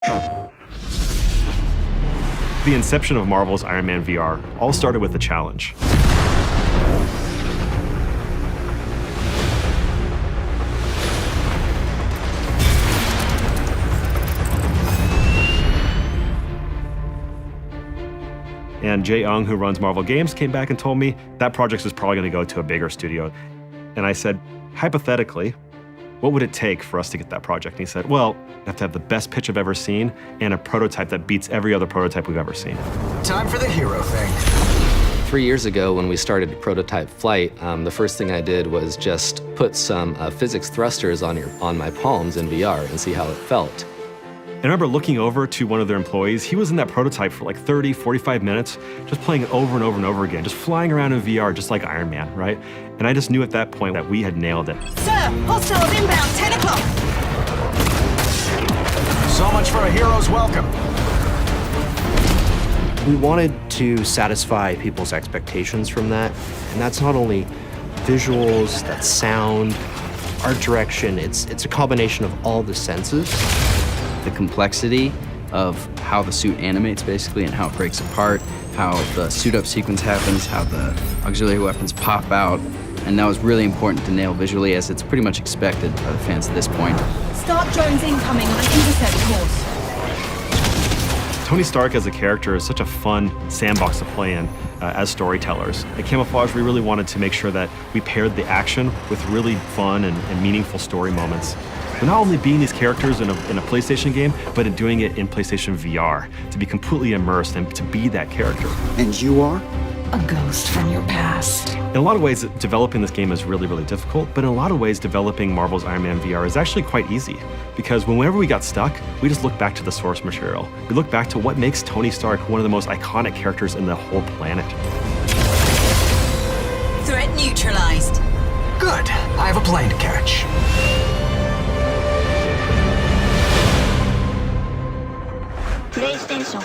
The inception of Marvel's Iron Man VR all started with a challenge. And Jae Young, who runs Marvel Games, came back and told me that project is probably going to go to a bigger studio. And I said, hypothetically, what would it take for us to get that project? And he said, well, you have to have the best pitch I've ever seen and a prototype that beats every other prototype we've ever seen. Time for the hero thing. 3 years ago, when we started prototype flight, the first thing I did was just put some physics thrusters on my palms in VR and see how it felt. I remember looking over to one of their employees. He was in that prototype for like 30, 45 minutes, just playing it over and over and over again, just flying around in VR just like Iron Man, right? And I just knew at that point that we had nailed it. Sir, hostiles inbound, 10 o'clock. So much for a hero's welcome. We wanted to satisfy people's expectations from that. And that's not only visuals, that's sound, art direction. It's a combination of all the senses. The complexity of how the suit animates, basically, and how it breaks apart, how the suit-up sequence happens, how the auxiliary weapons pop out, and that was really important to nail visually, as it's pretty much expected by the fans at this point. Start drones incoming on an intercept course. Tony Stark as a character is such a fun sandbox to play in as storytellers. At Camouflage, we really wanted to make sure that we paired the action with really fun and meaningful story moments. We're not only being these characters in a PlayStation game, but in doing it in PlayStation VR, to be completely immersed and to be that character. And you are? A ghost from your past. In a lot of ways, developing this game is really, really difficult, but in a lot of ways, developing Marvel's Iron Man VR is actually quite easy, because whenever we got stuck, we just look back to the source material. We look back to what makes Tony Stark one of the most iconic characters in the whole planet. Threat neutralized. Good. I have a plane to catch. PlayStation